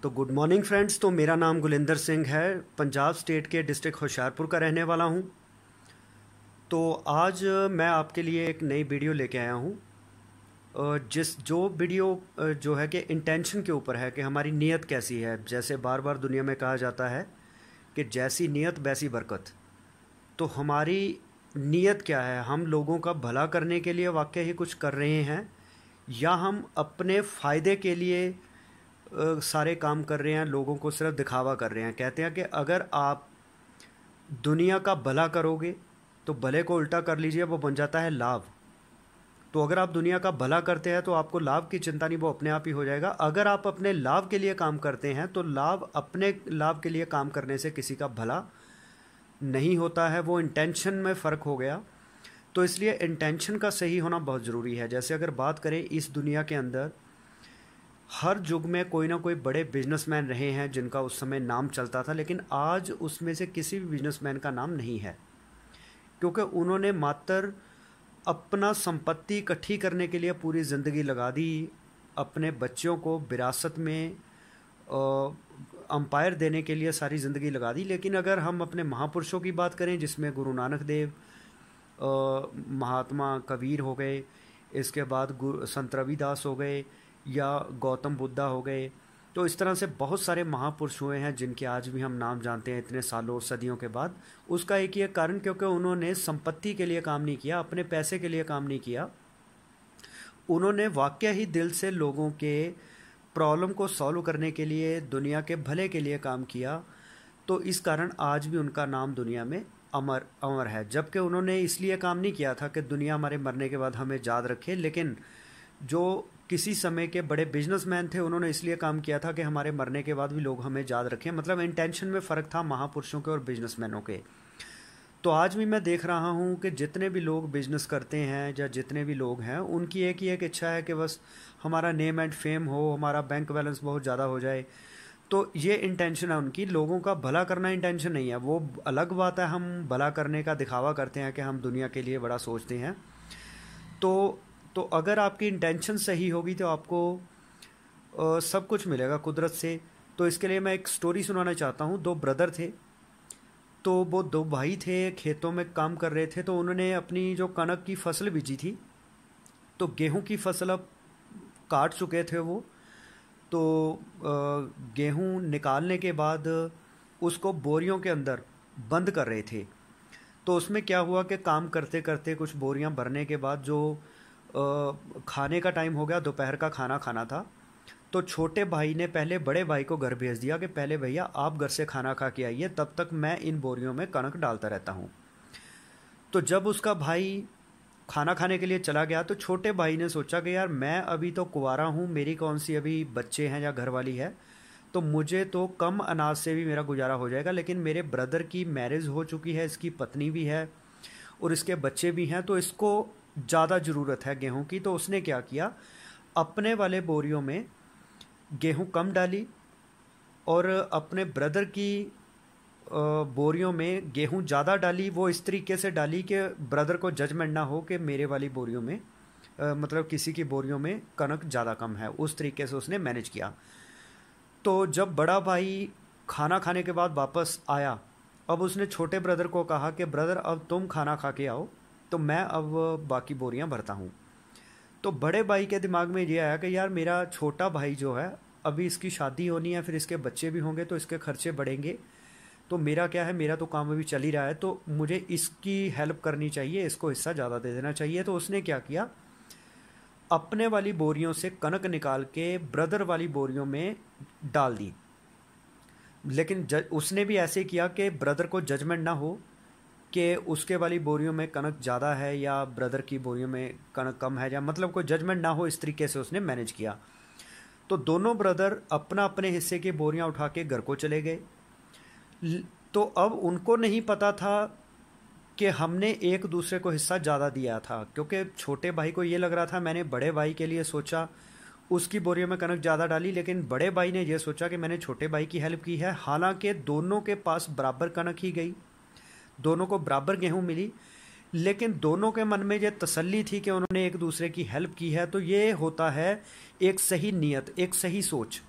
तो good morning friends. तो मेरा नाम गुलिंदर सिंह है, पंजाब स्टेट के डिस्ट्रिक्ट होशियारपुर का रहने वाला हूँ। तो आज मैं आपके लिए एक नई वीडियो लेके आया हूँ। जो वीडियो जो है कि इंटेंशन के ऊपर है कि हमारी नीयत कैसी है। जैसे बार बार दुनिया में कहा जाता है कि जैसी नीयत वैसी बरकत। तो हमारी नीयत क्या है? हम लोगों का भला करने के लिए वाकई ही कुछ कर रहे हैं, या हम अपने फ़ायदे के लिए सारे काम कर रहे हैं, लोगों को सिर्फ दिखावा कर रहे हैं। कहते हैं कि अगर आप दुनिया का भला करोगे तो भले को उल्टा कर लीजिए, वो बन जाता है लाभ। तो अगर आप दुनिया का भला करते हैं तो आपको लाभ की चिंता नहीं, वो अपने आप ही हो जाएगा। अगर आप अपने लाभ के लिए काम करते हैं तो लाभ अपने लाभ के लिए काम करने से किसी का भला नहीं होता है। वो इंटेंशन में फ़र्क हो गया। तो इसलिए इंटेंशन का सही होना बहुत ज़रूरी है। जैसे अगर बात करें, इस दुनिया के अंदर हर युग में कोई ना कोई बड़े बिजनेसमैन रहे हैं जिनका उस समय नाम चलता था, लेकिन आज उसमें से किसी भी बिजनेसमैन का नाम नहीं है, क्योंकि उन्होंने मात्र अपना संपत्ति इकट्ठी करने के लिए पूरी ज़िंदगी लगा दी, अपने बच्चों को विरासत में अंपायर देने के लिए सारी ज़िंदगी लगा दी। लेकिन अगर हम अपने महापुरुषों की बात करें, जिसमें गुरु नानक देव, महात्मा कबीर हो गए, इसके बाद संत रविदास हो गए, या गौतम बुद्धा हो गए, तो इस तरह से बहुत सारे महापुरुष हुए हैं जिनके आज भी हम नाम जानते हैं इतने सालों सदियों के बाद। उसका एक ही कारण, क्योंकि उन्होंने संपत्ति के लिए काम नहीं किया, अपने पैसे के लिए काम नहीं किया। उन्होंने वाकई ही दिल से लोगों के प्रॉब्लम को सॉल्व करने के लिए, दुनिया के भले के लिए काम किया। तो इस कारण आज भी उनका नाम दुनिया में अमर अमर है। जबकि उन्होंने इसलिए काम नहीं किया था कि दुनिया हमारे मरने के बाद हमें याद रखे, लेकिन जो किसी समय के बड़े बिजनेसमैन थे उन्होंने इसलिए काम किया था कि हमारे मरने के बाद भी लोग हमें याद रखें। मतलब इंटेंशन में फ़र्क था महापुरुषों के और बिजनेसमैनों के। तो आज भी मैं देख रहा हूँ कि जितने भी लोग बिजनेस करते हैं या जितने भी लोग हैं, उनकी एक ही एक इच्छा है कि बस हमारा नेम एंड फेम हो, हमारा बैंक बैलेंस बहुत ज़्यादा हो जाए। तो ये इंटेंशन है उनकी। लोगों का भला करना इंटेंशन नहीं है। वो अलग बात है, हम भला करने का दिखावा करते हैं कि हम दुनिया के लिए बड़ा सोचते हैं। तो अगर आपकी इंटेंशन सही होगी तो आपको सब कुछ मिलेगा कुदरत से। तो इसके लिए मैं एक स्टोरी सुनाना चाहता हूँ। दो ब्रदर थे, तो वो दो भाई थे, खेतों में काम कर रहे थे। तो उन्होंने अपनी जो कनक की फसल बीजी थी, तो गेहूं की फसल अब काट चुके थे वो। तो गेहूं निकालने के बाद उसको बोरियों के अंदर बंद कर रहे थे। तो उसमें क्या हुआ कि काम करते करते कुछ बोरियां भरने के बाद जो खाने का टाइम हो गया, दोपहर का खाना खाना था। तो छोटे भाई ने पहले बड़े भाई को घर भेज दिया कि पहले भैया आप घर से खाना खा के आइए, तब तक मैं इन बोरियों में कणक डालता रहता हूँ। तो जब उसका भाई खाना खाने के लिए चला गया, तो छोटे भाई ने सोचा कि यार मैं अभी तो कुंवारा हूँ, मेरी कौन सी अभी बच्चे हैं या घरवाली है, तो मुझे तो कम अनाज से भी मेरा गुजारा हो जाएगा। लेकिन मेरे ब्रदर की मैरिज हो चुकी है, इसकी पत्नी भी है और इसके बच्चे भी हैं, तो इसको ज़्यादा ज़रूरत है गेहूं की। तो उसने क्या किया, अपने वाले बोरियों में गेहूं कम डाली और अपने ब्रदर की बोरियों में गेहूं ज़्यादा डाली। वो इस तरीके से डाली कि ब्रदर को जजमेंट ना हो कि मेरे वाली बोरियों में मतलब किसी की बोरियों में कनक ज़्यादा कम है। उस तरीके से उसने मैनेज किया। तो जब बड़ा भाई खाना खाने के बाद वापस आया, अब उसने छोटे ब्रदर को कहा कि ब्रदर अब तुम खाना खा के आओ, तो मैं अब बाकी बोरियां भरता हूँ। तो बड़े भाई के दिमाग में ये आया कि यार मेरा छोटा भाई जो है, अभी इसकी शादी होनी है, फिर इसके बच्चे भी होंगे, तो इसके खर्चे बढ़ेंगे। तो मेरा क्या है, मेरा तो काम अभी चल ही रहा है, तो मुझे इसकी हेल्प करनी चाहिए, इसको हिस्सा ज़्यादा दे देना चाहिए। तो उसने क्या किया, अपने वाली बोरियों से कनक निकाल के ब्रदर वाली बोरियों में डाल दी। लेकिन उसने भी ऐसे किया कि ब्रदर को जजमेंट ना हो कि उसके वाली बोरियों में कनक ज़्यादा है या ब्रदर की बोरियों में कनक कम है, या मतलब कोई जजमेंट ना हो, इस तरीके से उसने मैनेज किया। तो दोनों ब्रदर अपना अपने हिस्से की बोरियां उठा के घर को चले गए। तो अब उनको नहीं पता था कि हमने एक दूसरे को हिस्सा ज़्यादा दिया था, क्योंकि छोटे भाई को ये लग रहा था मैंने बड़े भाई के लिए सोचा, उसकी बोरियों में कनक ज़्यादा डाली। लेकिन बड़े भाई ने यह सोचा कि मैंने छोटे भाई की हेल्प की है। हालांकि दोनों के पास बराबर कनक ही गई, दोनों को बराबर गेहूं मिली, लेकिन दोनों के मन में ये तसल्ली थी कि उन्होंने एक दूसरे की हेल्प की है। तो ये होता है एक सही नीयत, एक सही सोच।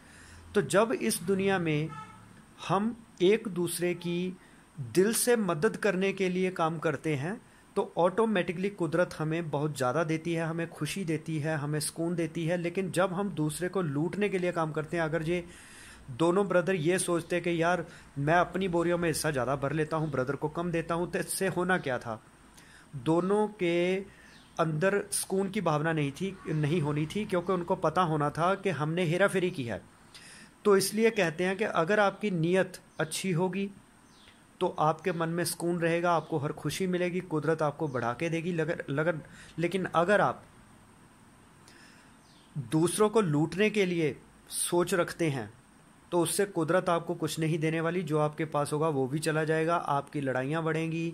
तो जब इस दुनिया में हम एक दूसरे की दिल से मदद करने के लिए काम करते हैं तो ऑटोमेटिकली कुदरत हमें बहुत ज़्यादा देती है, हमें खुशी देती है, हमें सुकून देती है। लेकिन जब हम दूसरे को लूटने के लिए काम करते हैं, अगर ये दोनों ब्रदर ये सोचते हैं कि यार मैं अपनी बोरियों में हिस्सा ज़्यादा भर लेता हूँ, ब्रदर को कम देता हूँ, तो इससे होना क्या था? दोनों के अंदर सुकून की भावना नहीं होनी थी, क्योंकि उनको पता होना था कि हमने हेरा फेरी की है। तो इसलिए कहते हैं कि अगर आपकी नीयत अच्छी होगी तो आपके मन में सुकून रहेगा, आपको हर खुशी मिलेगी, कुदरत आपको बढ़ा के देगी। लेकिन अगर आप दूसरों को लूटने के लिए सोच रखते हैं तो उससे कुदरत आपको कुछ नहीं देने वाली। जो आपके पास होगा वो भी चला जाएगा, आपकी लड़ाइयाँ बढ़ेंगी,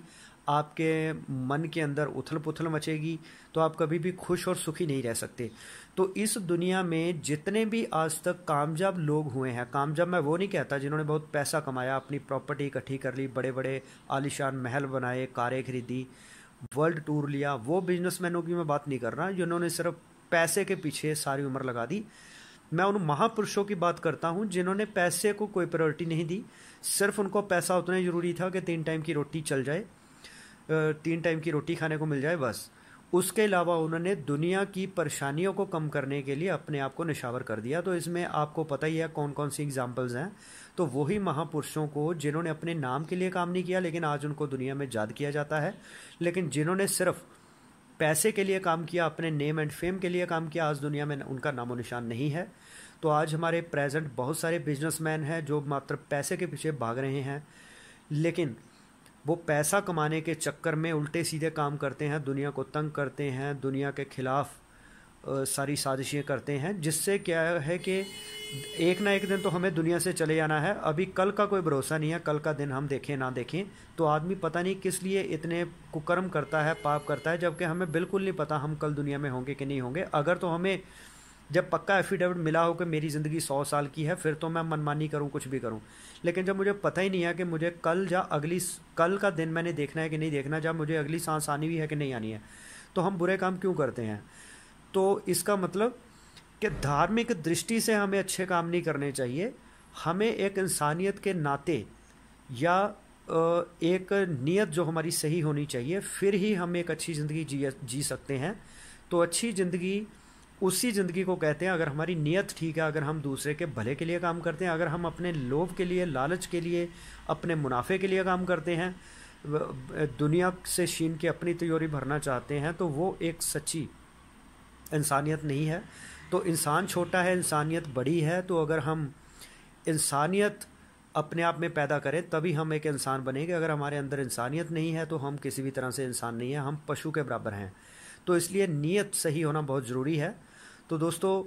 आपके मन के अंदर उथल पुथल मचेगी, तो आप कभी भी खुश और सुखी नहीं रह सकते। तो इस दुनिया में जितने भी आज तक कामयाब लोग हुए हैं, कामयाब मैं वो नहीं कहता जिन्होंने बहुत पैसा कमाया, अपनी प्रॉपर्टी इकट्ठी कर ली, बड़े बड़े आलीशान महल बनाए, कारें खरीदी, वर्ल्ड टूर लिया, वो बिजनेसमैनों की मैं बात नहीं कर रहा जिन्होंने सिर्फ पैसे के पीछे सारी उम्र लगा दी। मैं उन महापुरुषों की बात करता हूँ जिन्होंने पैसे को कोई प्रायोरिटी नहीं दी, सिर्फ उनको पैसा उतना ही ज़रूरी था कि 3 टाइम की रोटी चल जाए, 3 टाइम की रोटी खाने को मिल जाए, बस। उसके अलावा उन्होंने दुनिया की परेशानियों को कम करने के लिए अपने आप को निछावर कर दिया। तो इसमें आपको पता ही है कौन कौन सी एग्जाम्पल्स हैं। तो वही महापुरुषों को जिन्होंने अपने नाम के लिए काम नहीं किया, लेकिन आज उनको दुनिया में याद किया जाता है। लेकिन जिन्होंने सिर्फ पैसे के लिए काम किया, अपने नेम एंड फेम के लिए काम किया, आज दुनिया में उनका नामो निशान नहीं है। तो आज हमारे प्रेजेंट बहुत सारे बिजनेसमैन हैं जो मात्र पैसे के पीछे भाग रहे हैं, लेकिन वो पैसा कमाने के चक्कर में उल्टे सीधे काम करते हैं, दुनिया को तंग करते हैं, दुनिया के खिलाफ सारी साजिशें करते हैं, जिससे क्या है कि एक ना एक दिन तो हमें दुनिया से चले जाना है। अभी कल का कोई भरोसा नहीं है, कल का दिन हम देखें ना देखें। तो आदमी पता नहीं किस लिए इतने कुकर्म करता है, पाप करता है, जबकि हमें बिल्कुल नहीं पता हम कल दुनिया में होंगे कि नहीं होंगे। अगर तो हमें जब पक्का एफिडेविट मिला हो कि मेरी ज़िंदगी 100 साल की है, फिर तो मैं मनमानी करूं, कुछ भी करूं। लेकिन जब मुझे पता ही नहीं है कि मुझे कल का दिन मैंने देखना है कि नहीं देखना, जब मुझे अगली सांस आनी भी है कि नहीं आनी है, तो हम बुरे काम क्यों करते हैं? तो इसका मतलब कि धार्मिक दृष्टि से हमें अच्छे काम नहीं करने चाहिए। हमें एक इंसानियत के नाते या एक नीयत जो हमारी सही होनी चाहिए, फिर ही हम एक अच्छी ज़िंदगी जी सकते हैं। तो अच्छी ज़िंदगी उसी ज़िंदगी को कहते हैं अगर हमारी नीयत ठीक है, अगर हम दूसरे के भले के लिए काम करते हैं, अगर हम अपने लोभ के लिए, लालच के लिए, अपने मुनाफे के लिए काम करते हैं, दुनिया से छीन के अपनी तिजोरी भरना चाहते हैं, तो वो एक सच्ची इंसानियत नहीं है। तो इंसान छोटा है, इंसानियत बड़ी है। तो अगर हम इंसानियत अपने आप में पैदा करें तभी हम एक इंसान बनेंगे। अगर हमारे अंदर इंसानियत नहीं है तो हम किसी भी तरह से इंसान नहीं है, हम पशु के बराबर हैं। तो इसलिए नीयत सही होना बहुत ज़रूरी है। तो दोस्तों,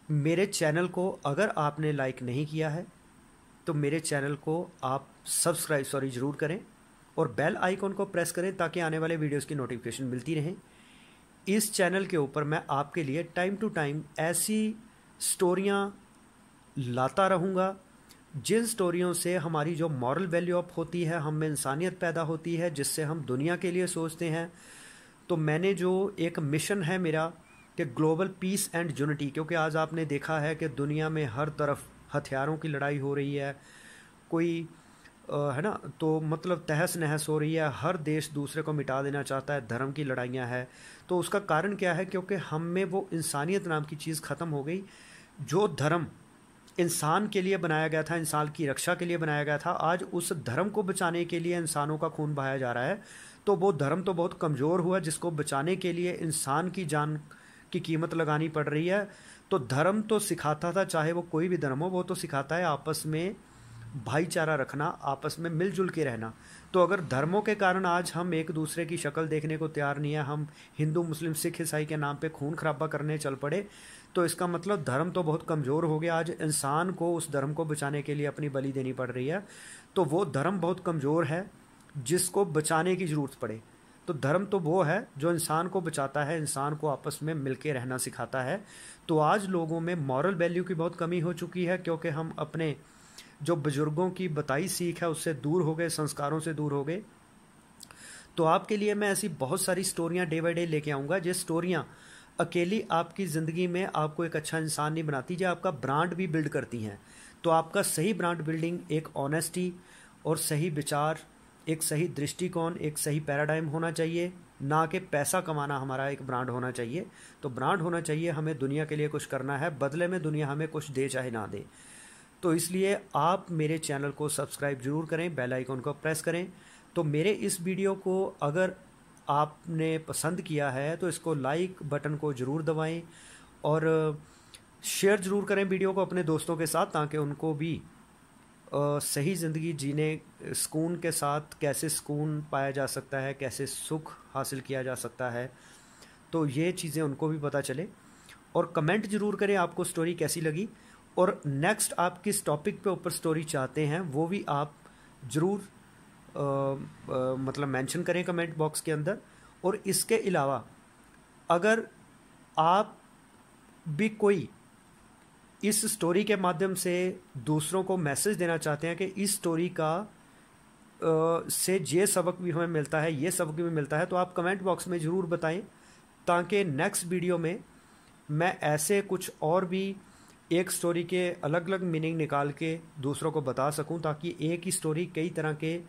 मेरे चैनल को अगर आपने लाइक नहीं किया है तो मेरे चैनल को आप सब्सक्राइब ज़रूर करें और बेल आइकॉन को प्रेस करें ताकि आने वाले वीडियोस की नोटिफिकेशन मिलती रहे। इस चैनल के ऊपर मैं आपके लिए टाइम टू टाइम ऐसी स्टोरियां लाता रहूँगा जिन स्टोरियों से हमारी जो मॉरल वैल्यू अप होती है, हम में इंसानियत पैदा होती है, जिससे हम दुनिया के लिए सोचते हैं। तो मैंने जो एक मिशन है मेरा कि ग्लोबल पीस एंड यूनिटी, क्योंकि आज आपने देखा है कि दुनिया में हर तरफ हथियारों की लड़ाई हो रही है, कोई है ना, तो मतलब तहस नहस हो रही है, हर देश दूसरे को मिटा देना चाहता है, धर्म की लड़ाइयाँ हैं। तो उसका कारण क्या है? क्योंकि हम में वो इंसानियत नाम की चीज़ ख़त्म हो गई। जो धर्म इंसान के लिए बनाया गया था, इंसान की रक्षा के लिए बनाया गया था, आज उस धर्म को बचाने के लिए इंसानों का खून बहाया जा रहा है। तो वो धर्म तो बहुत कमज़ोर हुआ, जिसको बचाने के लिए इंसान की जान की कीमत लगानी पड़ रही है। तो धर्म तो सिखाता था, चाहे वो कोई भी धर्म हो, वो तो सिखाता है आपस में भाईचारा रखना, आपस में मिलजुल के रहना। तो अगर धर्मों के कारण आज हम एक दूसरे की शक्ल देखने को तैयार नहीं है, हम हिंदू मुस्लिम सिख ईसाई के नाम पे खून खराबा करने चल पड़े, तो इसका मतलब धर्म तो बहुत कमज़ोर हो गया। आज इंसान को उस धर्म को बचाने के लिए अपनी बलि देनी पड़ रही है। तो वो धर्म बहुत कमज़ोर है जिसको बचाने की ज़रूरत पड़े। तो धर्म तो वो है जो इंसान को बचाता है, इंसान को आपस में मिलके रहना सिखाता है। तो आज लोगों में मॉरल वैल्यू की बहुत कमी हो चुकी है, क्योंकि हम अपने जो बुजुर्गों की बताई सीख है उससे दूर हो गए, संस्कारों से दूर हो गए। तो आपके लिए मैं ऐसी बहुत सारी स्टोरियां डे बाय डे लेके आऊँगा, जिस स्टोरियां अकेली आपकी ज़िंदगी में आपको एक अच्छा इंसान नहीं बनाती, जो आपका ब्रांड भी बिल्ड करती हैं। तो आपका सही ब्रांड बिल्डिंग एक ऑनेस्टी और सही विचार, एक सही दृष्टिकोण, एक सही पैराडाइम होना चाहिए, ना कि पैसा कमाना हमारा एक ब्रांड होना चाहिए। तो ब्रांड होना चाहिए, हमें दुनिया के लिए कुछ करना है, बदले में दुनिया हमें कुछ दे चाहे ना दे। तो इसलिए आप मेरे चैनल को सब्सक्राइब जरूर करें, बेल आइकन को प्रेस करें। तो मेरे इस वीडियो को अगर आपने पसंद किया है तो इसको लाइक बटन को ज़रूर दबाएं और शेयर ज़रूर करें वीडियो को अपने दोस्तों के साथ, ताकि उनको भी सही ज़िंदगी जीने, सुकून के साथ कैसे सुकून पाया जा सकता है, कैसे सुख हासिल किया जा सकता है, तो ये चीज़ें उनको भी पता चले। और कमेंट ज़रूर करें आपको स्टोरी कैसी लगी, और नेक्स्ट आप किस टॉपिक पे ऊपर स्टोरी चाहते हैं वो भी आप ज़रूर मतलब मेंशन करें कमेंट बॉक्स के अंदर। और इसके अलावा अगर आप भी कोई इस स्टोरी के माध्यम से दूसरों को मैसेज देना चाहते हैं कि इस स्टोरी का से ये सबक भी हमें मिलता है, ये सबक भी मिलता है, तो आप कमेंट बॉक्स में ज़रूर बताएं, ताकि नेक्स्ट वीडियो में मैं ऐसे कुछ और भी एक स्टोरी के अलग अलग मीनिंग निकाल के दूसरों को बता सकूं, ताकि एक ही स्टोरी कई तरह के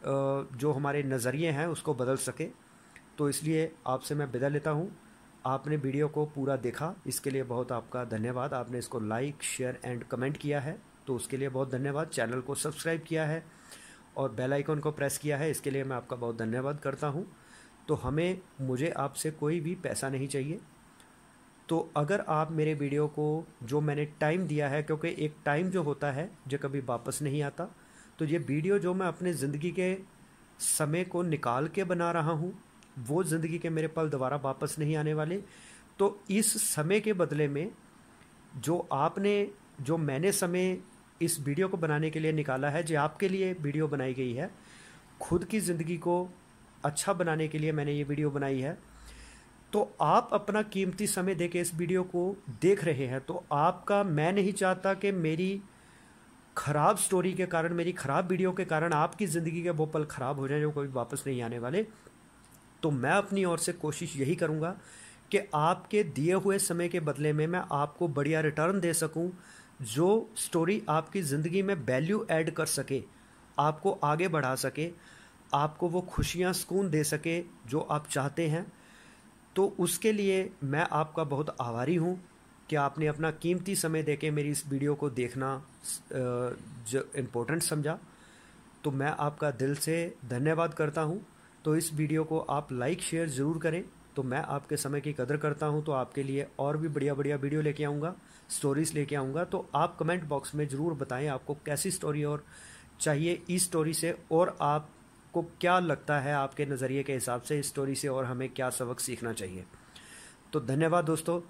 जो हमारे नज़रिए हैं उसको बदल सके। तो इसलिए आपसे मैं विदा लेता हूं। आपने वीडियो को पूरा देखा, इसके लिए बहुत आपका धन्यवाद। आपने इसको लाइक, शेयर एंड कमेंट किया है, तो उसके लिए बहुत धन्यवाद। चैनल को सब्सक्राइब किया है और बेल आइकन को प्रेस किया है, इसके लिए मैं आपका बहुत धन्यवाद करता हूं। तो मुझे आपसे कोई भी पैसा नहीं चाहिए। तो अगर आप मेरे वीडियो को, जो मैंने टाइम दिया है, क्योंकि एक टाइम जो होता है जो कभी वापस नहीं आता, तो ये वीडियो जो मैं अपने ज़िंदगी के समय को निकाल के बना रहा हूँ, वो ज़िंदगी के मेरे पल दोबारा वापस नहीं आने वाले। तो इस समय के बदले में जो मैंने समय इस वीडियो को बनाने के लिए निकाला है, जो आपके लिए वीडियो बनाई गई है, खुद की ज़िंदगी को अच्छा बनाने के लिए मैंने ये वीडियो बनाई है। तो आप अपना कीमती समय देके इस वीडियो को देख रहे हैं, तो आपका, मैं नहीं चाहता कि मेरी ख़राब स्टोरी के कारण, मेरी ख़राब वीडियो के कारण आपकी ज़िंदगी के वो पल ख़राब हो जाएं जो कभी वापस नहीं आने वाले। तो मैं अपनी ओर से कोशिश यही करूँगा कि आपके दिए हुए समय के बदले में मैं आपको बढ़िया रिटर्न दे सकूँ, जो स्टोरी आपकी ज़िंदगी में वैल्यू ऐड कर सके, आपको आगे बढ़ा सके, आपको वो खुशियाँ, सुकून दे सके जो आप चाहते हैं। तो उसके लिए मैं आपका बहुत आभारी हूँ कि आपने अपना कीमती समय देके मेरी इस वीडियो को देखना जो इम्पोर्टेंट समझा। तो मैं आपका दिल से धन्यवाद करता हूँ। तो इस वीडियो को आप लाइक शेयर ज़रूर करें। तो मैं आपके समय की कदर करता हूँ, तो आपके लिए और भी बढ़िया बढ़िया वीडियो लेके आऊँगा, स्टोरीज़ लेके आऊँगा। तो आप कमेंट बॉक्स में ज़रूर बताएं आपको कैसी स्टोरी और चाहिए इस स्टोरी से, और आपको क्या लगता है आपके नज़रिए के हिसाब से इस स्टोरी से और हमें क्या सबक सीखना चाहिए। तो धन्यवाद दोस्तों।